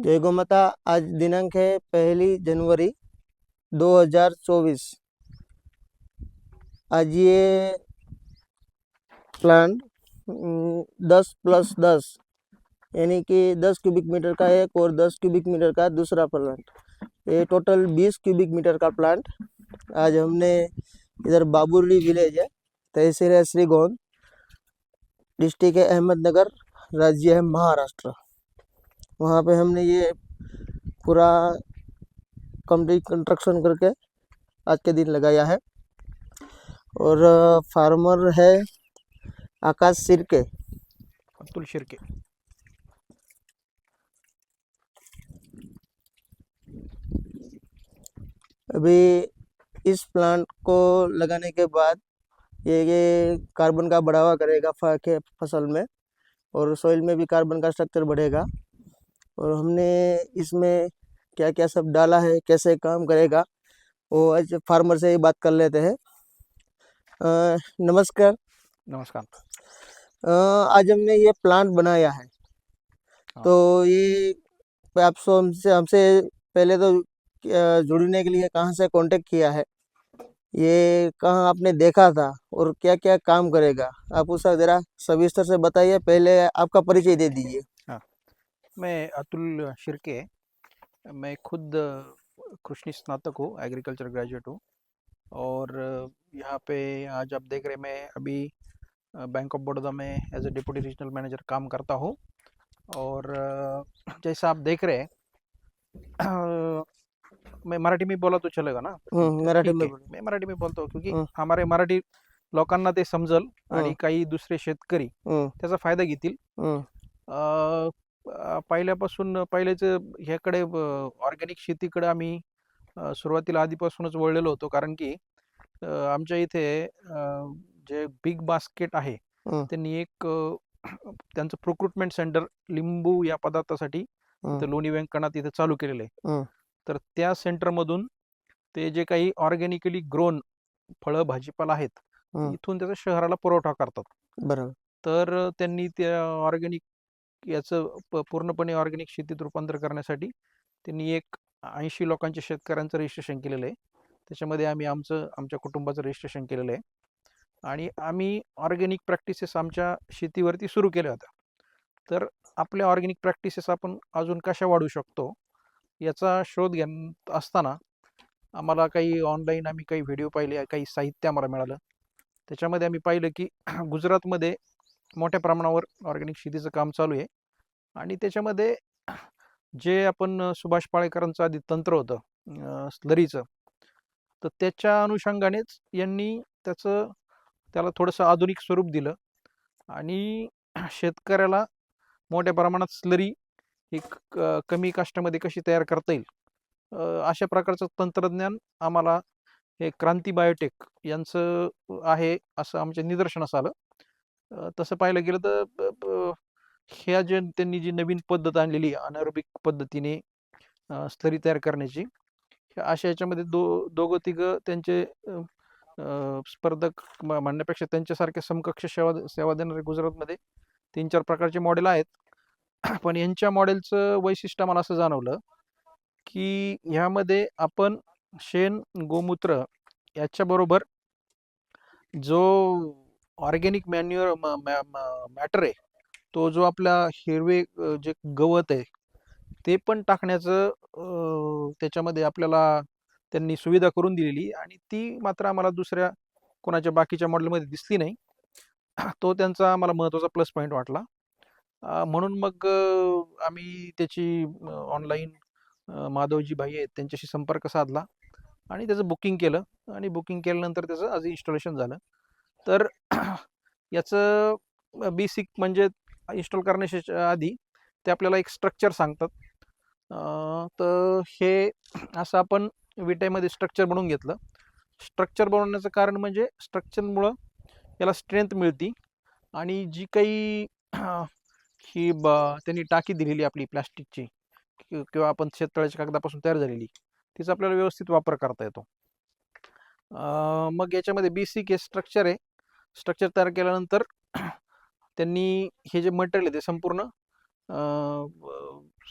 जय गोमाता। आज दिनांक है 1 जनवरी 2024। आज ये प्लांट 10+10 यानी कि 10 क्यूबिक मीटर का एक और 10 क्यूबिक मीटर का दूसरा प्लांट, ये टोटल 20 क्यूबिक मीटर का प्लांट आज हमने इधर बाबुर्ली विलेज है, तहसील है श्रीगोंद, डिस्ट्रिक्ट है अहमदनगर, राज्य है महाराष्ट्र। वहाँ पे हमने ये पूरा कंप्लीट कंस्ट्रक्शन करके आज के दिन लगाया है। और फार्मर है आकाश सिरके, अतुल शिर्के। अभी इस प्लांट को लगाने के बाद ये कार्बन का बढ़ावा करेगा के फसल में, और सॉइल में भी कार्बन का स्ट्रक्चर बढ़ेगा। और हमने इसमें क्या क्या सब डाला है, कैसे काम करेगा, वो आज फार्मर से ही बात कर लेते हैं। नमस्कार। नमस्कार। आज हमने ये प्लांट बनाया है, तो ये आप हमसे हमसे पहले तो जुड़ने के लिए कहाँ से कांटेक्ट किया है, ये कहाँ आपने देखा था और क्या क्या काम करेगा, आप उसका ज़रा सविस्तर से बताइए। पहले आपका परिचय दे दीजिए। हाँ, मैं अतुल शिर्के। मैं खुद कृषि स्नातक हूँ, एग्रीकल्चर ग्रेजुएट हूँ। और यहाँ पे आज आप देख रहे, मैं अभी बैंक ऑफ बड़ौदा में as a deputy regional manager काम करता हूँ। और जैसा आप देख रहे हैं, मैं मराठी में बोला तो चलेगा ना? मराठी ठीक में आहे, बोला। मी मराठी में बोलतो क्योंकि हं, हमारे मराठी लोकांना ते समजल आणि हं, काही दुसरे शेतकरी हं, त्याचा फायदा घेतील. हं, पहिल्यापासून पहिलेच ह्याकडे ऑर्गॅनिक शेतीकडे आम्ही सुरुवातीला आधीपासूनच वळलेलो होतो, कारण की आमच्या इथे जे बिग बास्केट आहे हं, त्यांनी एक त्यांचं प्रोक्रुटमेंट सेंटर लिंबू या पदार्थासाठी हं, इथं लोणी व्यंकणात इथं चालू केलेलं आहे. हं, तर त्या सेंटरमधून ते जे काही ऑर्गॅनिकली ग्रोन फळं भाजीपाला आहेत, हं, इथून त्याचा शहराला पुरवठा करतात. बरोबर. तर त्यांनी त्या ऑर्गॅनिक याचं पूर्णपणे ऑर्गॅनिक शेतीत रूपांतर करण्यासाठी त्यांनी एक 80 लोकांच्या शेतकऱ्यांचं रजिस्ट्रेशन केलेलं आहे. त्याच्यामध्ये आम्ही आमच्या कुटुंबाचं रजिस्ट्रेशन केलेलं आहे. आणि आम्ही ऑर्गॅनिक प्रॅक्टिसेस आमच्या शेतीवरती सुरू केल्या होत्या. तर आपल्या ऑर्गॅनिक प्रॅक्टिसेस आपण अजून कशा वाढवू शकतो याचा शोध घेत असताना आम्हाला काही ऑनलाईन आम्ही काही व्हिडिओ पाहिले, काही साहित्य आम्हाला मिळालं. त्याच्यामध्ये आम्ही पाहिलं की गुजरातमध्ये मोठ्या प्रमाणावर ऑर्गॅनिक शेतीचं काम चालू आहे. आणि त्याच्यामध्ये जे आपण सुभाष पाळेकरांचं आधी तंत्र होतं स्लरीचं, तर त्याच्या अनुषंगानेच यांनी त्याला थोडंसं आधुनिक स्वरूप दिलं आणि शेतकऱ्याला मोठ्या प्रमाणात स्लरी ही कमी काष्टामध्ये कशी तयार करता येईल, अशा प्रकारचं तंत्रज्ञान आम्हाला हे क्रांती बायोटेक यांचं आहे असं आमच्या निदर्शनास आलं. तसं पाहायला गेलं तर ह्या जे त्यांनी जी नवीन पद्धत आणलेली अनारोबिक पद्धतीने स्लरी तयार करण्याची, अशा याच्यामध्ये दोघं तिघं त्यांचे स्पर्धक म्हणण्यापेक्षा त्यांच्यासारख्या समकक्ष सेवा देणारे गुजरातमध्ये 3-4 प्रकारचे मॉडेल आहेत. पण यांच्या मॉडेलचं वैशिष्ट्य मला असं जाणवलं की ह्यामध्ये आपण शेण, गोमूत्र याच्याबरोबर जो ऑर्गॅनिक मॅन्युअर मॅटर आहे, तो जो आपला हिरवे जे गवत आहे ते पण टाकण्याचं त्याच्यामध्ये आपल्याला त्यांनी सुविधा करून दिलेली, आणि ती मात्र आम्हाला दुसऱ्या कोणाच्या बाकीच्या मॉडेलमध्ये दिसली नाही. तो त्यांचा आम्हाला महत्त्वाचा प्लस पॉईंट वाटला. म्हणून मग आम्ही त्याची ऑनलाईन माधवजी भाई आहेत त्यांच्याशी संपर्क साधला आणि त्याचं बुकिंग केलं. आणि बुकिंग केल्यानंतर त्याचं आज इन्स्टॉलेशन झालं. तर याचं बेसिक म्हणजे इन्स्टॉल करण्याच्या आधी ते आपल्याला एक स्ट्रक्चर सांगतात. तर हे असं आपण विटामध्ये स्ट्रक्चर बनवून घेतलं. स्ट्रक्चर बनवण्याचं कारण म्हणजे स्ट्रक्चरमुळं याला स्ट्रेंथ मिळते, आणि जी काही ही त्यांनी टाकी दिलेली आपली प्लास्टिकची किंवा आपण शेततळ्याच्या कागदापासून तयार झालेली, तिचा आपल्याला व्यवस्थित वापर करता येतो. मग याच्यामध्ये बेसिक हे स्ट्रक्चर आहे. स्ट्रक्चर तयार केल्यानंतर त्यांनी हे जे मटेरियल आहे ते संपूर्ण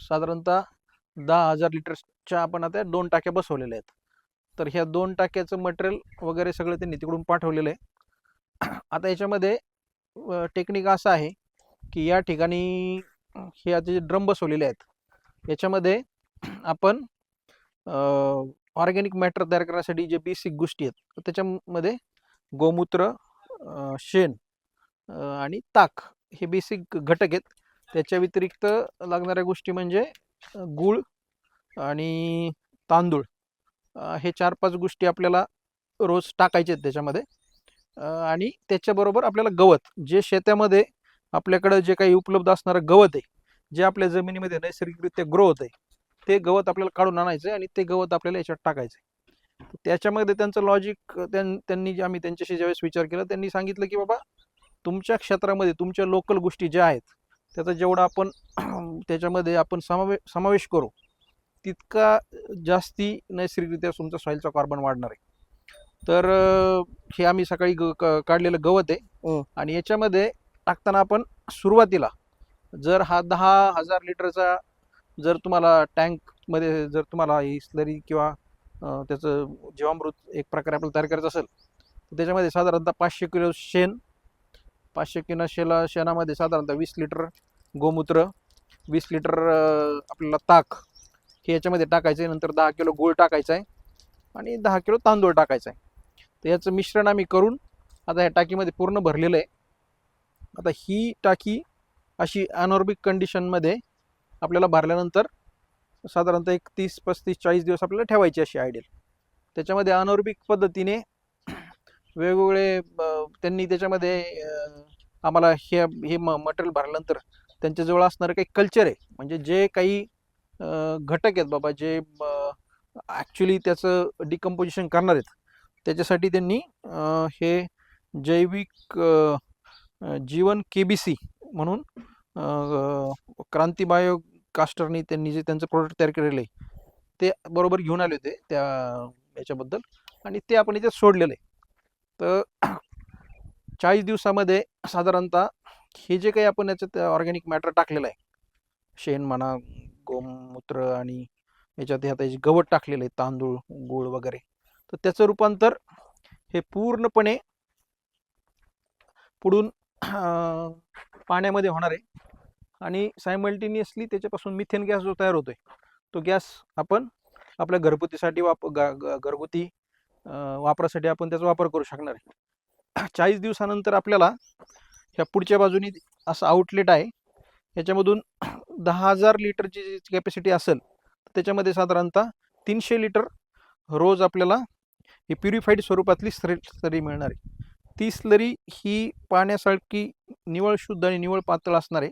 साधारणतः 10,000 लिटरच्या आपण आता 2 टाक्या बसवलेल्या आहेत. तर ह्या 2 टाक्याचं मटेरियल वगैरे सगळं त्यांनी तिकडून पाठवलेलं आहे. आता याच्यामध्ये टेक्निक असं आहे की या ठिकाणी हे आता जे ड्रम बसवलेले आहेत याच्यामध्ये आपण ऑर्गॅनिक मॅटर तयार करण्यासाठी जे बेसिक गोष्टी आहेत त्याच्यामध्ये गोमूत्र, शेण आणि ताक हे बेसिक घटक आहेत. त्याच्या व्यतिरिक्त लागणाऱ्या गोष्टी म्हणजे गूळ आणि तांदूळ, हे 4-5 गोष्टी आपल्याला रोज टाकायचे आहेत त्याच्यामध्ये. आणि त्याच्याबरोबर आपल्याला गवत, जे शेतामध्ये आपल्याकडं जे काही उपलब्ध असणारं गवत आहे, जे आपल्या जमिनीमध्ये नैसर्गिकरित्या ग्रो होत आहे, ते गवत आपल्याला काढून आणायचं आहे आणि ते गवत आपल्याला याच्यात टाकायचं आहे. त्याच्यामध्ये त्यांचं लॉजिक त्यांनी आम्ही त्यांच्याशी ज्यावेळेस विचार केला त्यांनी सांगितलं की बाबा तुमच्या क्षेत्रामध्ये तुमच्या लोकल गोष्टी ज्या आहेत त्याचा जेवढा आपण त्याच्यामध्ये आपण समावेश करू तितका जास्ती नैसर्गिकरित्या तुमचा सॉईलचा कार्बन वाढणार आहे. तर हे आम्ही सकाळी काढलेलं गवत आहे आणि याच्यामध्ये टाकताना आपण सुरुवातीला जर हा 10,000 लिटरचा जर तुम्हाला टँकमध्ये जर तुम्हाला ही स्लरी किंवा त्याचं जीवामृत एक प्रकारे आपल्याला तयार करायचं असेल तर त्याच्यामध्ये साधारणतः 500 किलो शेण, 500 किलो शेणामध्ये साधारणतः 20 लिटर गोमूत्र, 20 लिटर आपल्याला ताक हे याच्यामध्ये टाकायचं आहे. नंतर 10 किलो गूळ टाकायचा आहे आणि 10 किलो तांदूळ टाकायचा आहे. तर याचं मिश्रण आम्ही करून आता या टाकीमध्ये पूर्ण भरलेलं आहे. आता ही टाकी अशी अनॉर्बिक कंडिशनमध्ये आपल्याला भरल्यानंतर साधारणतः एक 30, 35, 40 दिवस आपल्याला ठेवायची अशी आयडियल. त्याच्यामध्ये अनॉर्बिक पद्धतीने वेगवेगळे त्यांनी त्याच्यामध्ये आम्हाला हे मटेरियल भरल्यानंतर त्यांच्याजवळ असणारं काही कल्चर आहे, म्हणजे जे काही घटक आहेत बाबा जे ॲक्च्युली त्याचं डिकम्पोजिशन करणार आहेत त्याच्यासाठी त्यांनी हे जैविक जीवन KBC म्हणून क्रांती बायो कास्टरनी त्यांनी जे त्यांचं प्रोडक्ट तयार केलेलं आहे ते बरोबर घेऊन आले होते त्या याच्याबद्दल आणि ते आपण याच्यात सोडलेलं आहे. तर 40 दिवसामध्ये साधारणतः हे जे काही आपण याच्यात ऑर्गॅनिक मॅटर टाकलेलं आहे, शेण म्हणा, गोमूत्र आणि याच्यात आता गवत टाकलेलं आहे, तांदूळ, गूळ वगैरे, तर त्याचं रूपांतर हे पूर्णपणे पुढून पाण्यामध्ये होणार आहे आणि सायमल्टेनियसली त्याच्यापासून मिथेन गॅस जो तयार होतोय तो गॅस आपण आपल्या घरगुतीसाठी घरगुती वापरासाठी आपण त्याचा वापर करू शकणार आहे. 40 दिवसानंतर आपल्याला ह्या पुढच्या बाजूनी असं आउटलेट आहे, याच्यामधून 10,000 लिटरची जी कॅपॅसिटी असेल त्याच्यामध्ये साधारणतः 300 लिटर रोज आपल्याला ही प्युरिफाईड स्वरूपातली स्लरी मिळणार आहे. ती स्लरी ही पाण्यासारखी निव्वळ शुद्ध आणि निव्वळ पातळ असणार आहे,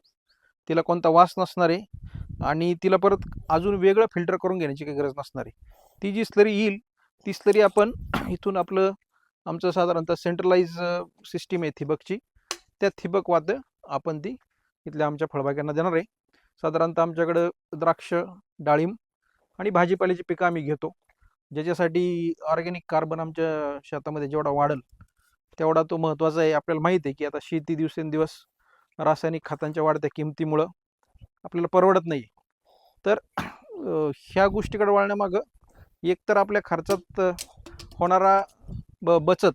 तिला कोणता वास नसणार आहे आणि तिला परत अजून वेगळं फिल्टर करून घेण्याची काही गरज नसणार आहे. ती जी स्लरी येईल ती स्लरी आपण इथून आमचं साधारणतः सेंट्रलाइज सिस्टीम आहे ठिबकची, त्या ठिबक वाद्य आपण ती इथल्या आमच्या फळबागांना देणार आहे. साधारणतः आमच्याकडं द्राक्ष, डाळिंब आणि भाजीपाल्याची पिकं आम्ही घेतो, ज्याच्यासाठी ऑर्गॅनिक कार्बन आमच्या शेतामध्ये जेवढा वाढेल तेवढा तो महत्त्वाचा आहे. आपल्याला माहिती आहे की आता शेती दिवसेंदिवस रासायनिक खतांच्या वाढत्या किमतीमुळं आपल्याला परवडत नाही. तर ह्या गोष्टीकडे वळण्यामागं एकतर आपल्या खर्चात होणारा बचत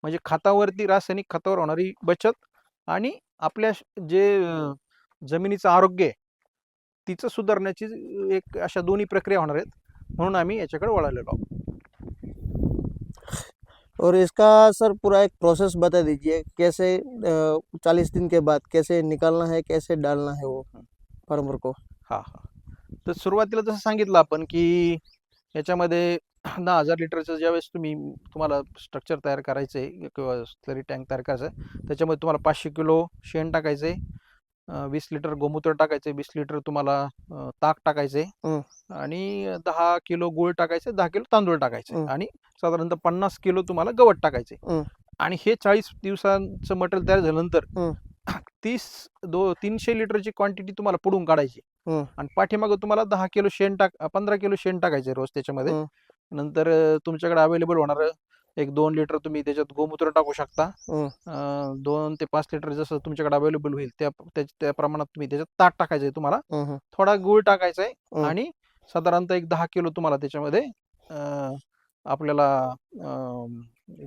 म्हणजे खतावरती, रासायनिक खतावर होणारी बचत आणि आपल्या जे जमिनीचं आरोग्य आहे तिचं सुधारण्याची एक अशा दोन्ही प्रक्रिया होणार आहेत, म्हणून आम्ही याच्याकडे वळालेलो आहोत. और इसका सर पूरा एक प्रोसेस बता दीजिए, कैसे 40 दिन के बाद कैसे निकालना है, कैसे डालना है वो फार्मर को. हा हा तर सुरुवातीला जसं सांगितलं आपण की याच्यामध्ये 10,000 लिटरचं ज्यावेळेस तुम्हाला स्ट्रक्चर तयार करायचं आहे किंवा स्लरी टँक तयार करायचं आहे त्याच्यामध्ये तुम्हाला 500 किलो शेण टाकायचं आहे, 20 लिटर गोमूत्र टाकायचे, 20 लिटर तुम्हाला ताक टाकायचे आणि 10 किलो गूळ टाकायचे, 10 किलो तांदूळ टाकायचे आणि साधारणतः 50 किलो तुम्हाला गवत टाकायचे. आणि हे 40 दिवसांचं मटेरियल तयार झाल्यानंतर 300 लिटरची क्वांटिटी तुम्हाला पुढून काढायची आणि पाठीमागं तुम्हाला 10 किलो शेण 15 किलो शेण टाकायचे रोज त्याच्यामध्ये. नंतर तुमच्याकडे अवेलेबल होणार 1-2 लिटर तुम्ही त्याच्यात गोमूत्र टाकू शकता, 2 ते 5 लिटर जसं तुमच्याकडे अवेलेबल होईल त्या प्रमाणात तुम्ही त्याच्यात ताक टाकायचंय, तुम्हाला थोडा गूळ टाकायचा आहे आणि साधारणतः एक 10 किलो तुम्हाला त्याच्यामध्ये अं, आपल्याला अं,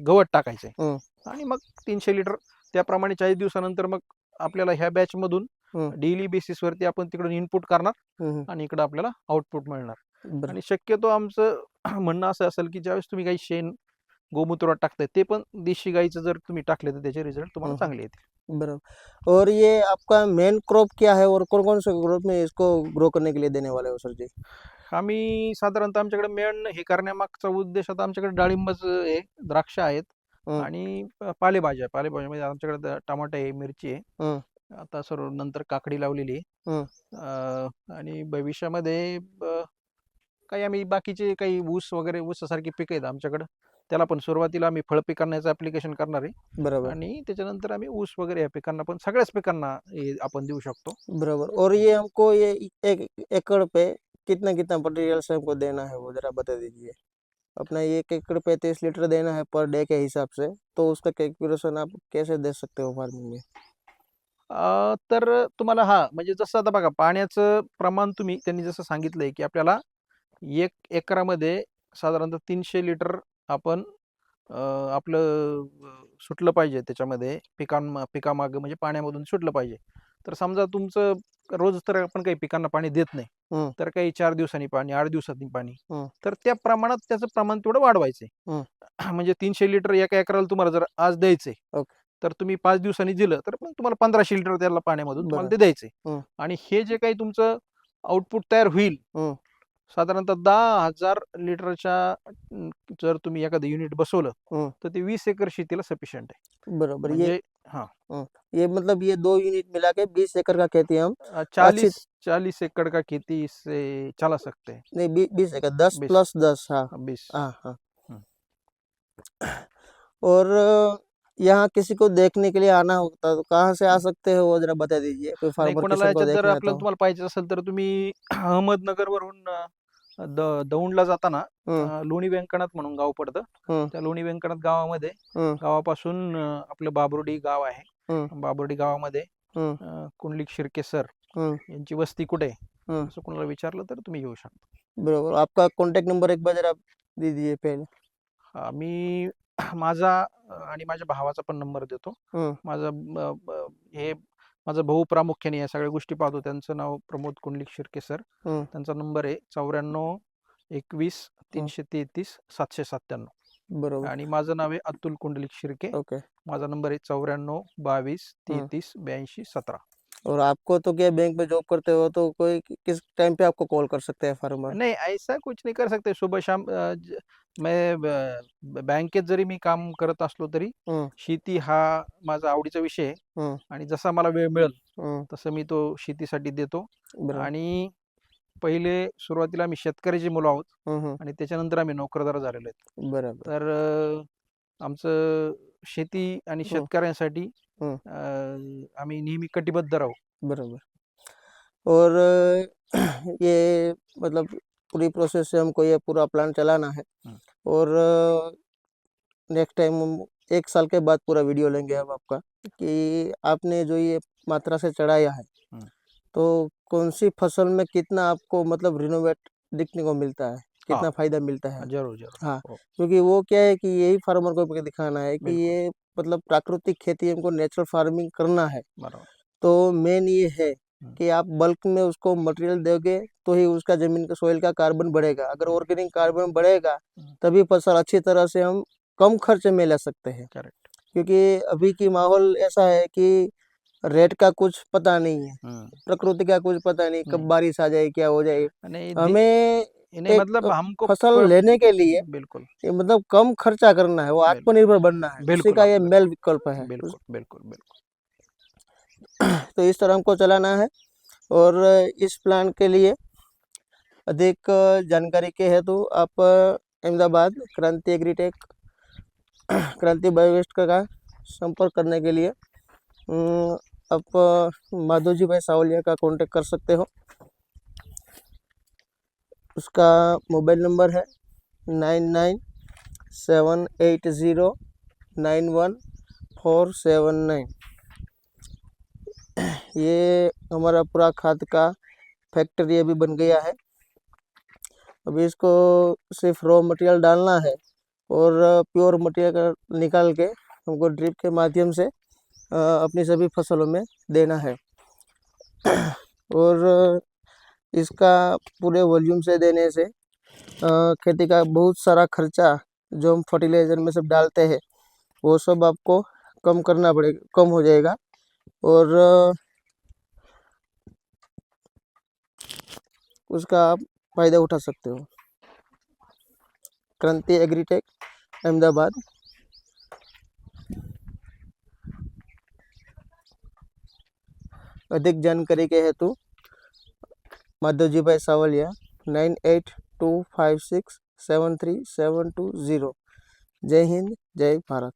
गवत टाकायचं आहे. हम्म, आणि मग 300 लिटर त्याप्रमाणे 40 दिवसानंतर मग आपल्याला ह्या बॅचमधून हम्म, डेली बेसिसवरती आपण तिकडून इनपुट करणार हम्म, आणि इकडं आपल्याला आउटपुट मिळणार. बरं. आणि शक्यतो आमचं म्हणणं असं असेल की ज्यावेळेस तुम्ही काही शेण गोमूत्र टाकताय ते पण देशी गाईचं जर तुम्ही टाकले तर त्याचे रिझल्ट तुम्हाला हम्म, चांगले येतील. बराबर। और ये आपका मेन क्रॉप क्या है और कौन कौन से क्रॉप में इसको ग्रो करने के लिए देने वाले हो सर जी? आम्ही साधारणतः आमच्याकडे मेन हे करण्यामागचा उद्देश, आता आमच्याकडे डाळिंबच आहे, द्राक्ष आहेत हम्म, आणि पालेभाज्यामध्ये आमच्याकडे टमाटे आहे, मिरची आहे, हम्म, आता सर्व नंतर काकडी लावलेली आहे. हम्म, आणि भविष्यामध्ये काही आम्ही बाकीचे काही ऊस वगैरे, ऊसासारखी पिकं आहेत आमच्याकडं, त्याला पण सुरुवातीला आम्ही फळ पिकांनाचं ॲप्लिकेशन करणार आहे बराबर, आणि त्याच्यानंतर आम्ही ऊस वगैरे या पिकांना पण, सगळ्याच पिकांना हे आपण देऊ शकतो. बराबर। और ये हमको ये एक एकड़ पे कितना कितना मटेरियल से हमको देना है वो जरा बता दीजिए। अपना 1 एकड़ पे 30 लीटर देना है पर डे के हिसाब से, तो उसका कैलकुलेशन आप कैसे दे सकते हो फार्मिंग में? तर तुम्हाला म्हणजे जसं आता बघा, पाण्याचं प्रमाण तुम्ही त्यांनी जसं सांगितलंय की आपल्याला 1 एकरामध्ये साधारणतः 300 लिटर आपण आपलं सुटलं पाहिजे त्याच्यामध्ये, पिकामागं म्हणजे पाण्यामधून सुटलं पाहिजे. तर समजा तुमचं रोज तर आपण काही पिकांना पाणी देत नाही, हम्म, तर काही 4 दिवसांनी पाणी, 8 दिवसांनी पाणी, हम्म, तर त्या प्रमाणात त्याचं प्रमाण तेवढं वाढवायचंय. हम्म, म्हणजे 300 लिटर एका एकराला तुम्हाला जर आज द्यायचंय, ओके, तर तुम्ही 5 दिवसांनी दिलं तर मग तुम्हाला 1500 लिटर त्याला पाण्यामधून तुम्हाला बरं, ते द्यायचंय. हम्म, आणि हे जे काही तुमचं आउटपुट तयार होईल, हम्म, साधारणतः 10,000 लिटरच्या जर तुम्ही एखादं युनिट बसवलं, हम्म, तर ते 20 एकर शेतीला सफिशियंट आहे. बराबर। म्हणजे हां, ये मतलब ये 2 यूनिट मिला के 20 एकड़ का खेती हम अच्छी, 40 एकड़ का खेती से चला सकते हैं। नहीं 20 एकड़ 10 20 प्लस 10, हाँ 20 हाँ हाँ। हम्म। और यहाँ किसी को देखने के लिए आना होता तो कहाँ से आ सकते हो वो जरा बता दीजिए, कोई नाही, फार्मर कोणाला किसान को याच्यात जर देखना है आपल्याला तो। तुम्हाला पाहिजे असेल तर तुम्ही अहमदनगरवरून दौंडला जाताना हम्म, लोणी व्यंकनाथ म्हणून गाव पडतं. हम्म, त्या लोणी व्यंकनाथ गावामध्ये, हम्म, गावापासून आपलं बाबुर्डी गाव आहे. हम्म, बाबुर्डी गावामध्ये हम्म, कुंडलिक शिर्के सर हम्म, यांची वस्ती कुठे आहे, हम्म, असं कोणाला विचारलं तर तुम्ही येऊ शकता. बराबर। आपका कॉन्टेक्ट नंबर एक बार जरा दीजिए पहले। मी माझा आणि माझ्या भावाचा पण नंबर देतो. हम्म, माझा हे माझा भाऊ प्रामुख्याने या सगळ्या गोष्टी पाहतो. त्यांचं नाव प्रमोद कुंडलिक शिर्के सर. हम्म, त्यांचा नंबर आहे 94 21 हम्म, 333 797. बराबर, आणि माझं नाव आहे अतुल कुंडलिक शिर्के. ओके। माझा नंबर आहे 94 22 हम्म, 33 82 17. और आपको तो क्या बैंक में जॉब करते हो तो कोई किस टाइम पे आपको कॉल कर सकते हैं फार्मर? नहीं, ऐसा कुछ नहीं कर सकते. सुबह शाम मैं बँकेत जरी मी काम करत असलो तरी हम्म, शेती हा माझा आवडीचा विषय आहे. हम्म, आणि जसा मला वेळ मिळेल हम्म, तसं मी तो शेतीसाठी देतो. बराबर, आणि पहिले सुरुवातीला आम्ही शेतकऱ्याची मुलं आहोत हम्म, आणि त्याच्यानंतर आम्ही नोकरदार झालेलो आहेत. बराबर, तर आमचं शेती आणि हम्म, शेतकऱ्यांसाठी हम्म, आम्ही नेहमी कटिबद्ध राहू. बराबर। और ये मतलब पूरी प्रोसेस से हमको ये पूरा प्लान चलाना है। हम्म, और नेक्स्ट टाइम हम 1 साल के बाद पूरा वीडियो लेंगे हम आपका कि आपने जो ये मात्रा से चढ़ाया है हम्म। तो कौन सी फसल में कितना आपको मतलब रिनोवेट दिखने को मिलता है, हाँ, कितना फायदा मिलता है। जरूर जरूर। हाँ, हो, क्योंकि वो क्या है कि यही फार्मर को हमको दिखाना है कि बिल्कुल, ये मतलब प्राकृतिक खेती हमको नेचुरल फार्मिंग करना है। बरोबर. तो मेन ये है हम्म, कि आप बल्क में उसको मटेरियल दोगे तो ही उसका जमीन का सॉइल का कार्बन बढ़ेगा। अगर हम्म, ऑर्गेनिक कार्बन बढ़ेगा हम्म, तभी फसल अच्छी तरह से हम कम खर्च में ले सकते हैं। करेक्ट. क्योंकि अभी की माहौल ऐसा है कि रेट का कुछ पता नहीं है, हम्म, प्रकृति का कुछ पता नहीं, कब नहीं बारिश आ जाए, क्या हो जाए। नहीं हमें नहीं, एक मतलब हमको फसल लेने के लिए बिल्कुल ये मतलब कम खर्चा करना है, वो बिल्कुल आत्मनिर्भर बनना है, उसी बिल्कुल का आप ये बिल्कुल मेल विकल्प है। बिल्कुल बिल्कुल बिल्कुल. तो इस तरह हमको चलाना है। और इस प्लान के लिए अधिक जानकारी के हेतु आप अहमदाबाद क्रांति एग्रीटेक क्रांति बायोवेस्ट का संपर्क करने के लिए आप माधोजी भाई सावलिया का कांटेक्ट कर सकते हो। उसका मोबाइल नंबर है 9978091479। ये हमारा पूरा खाद का फैक्ट्री अभी बन गया है। अभी इसको सिर्फ रॉ मटेरियल डालना है और प्योर मटेरियल निकाल के हमको ड्रिप के माध्यम से अपनी सभी फसलों में देना है। और इसका पूरे वॉल्यूम से देने से खेती का बहुत सारा खर्चा जो हम फर्टिलाइज़र में सब डालते हैं वो सब आपको कम करना पड़ेगा, कम हो जाएगा। और उसका आप फ़ायदा उठा सकते हो। क्रांति एग्रीटेक, अहमदाबाद। अधिक जानकारी के हेतु माधवजी भाई सावलिया 9825673720। जय हिंद, जय भारत।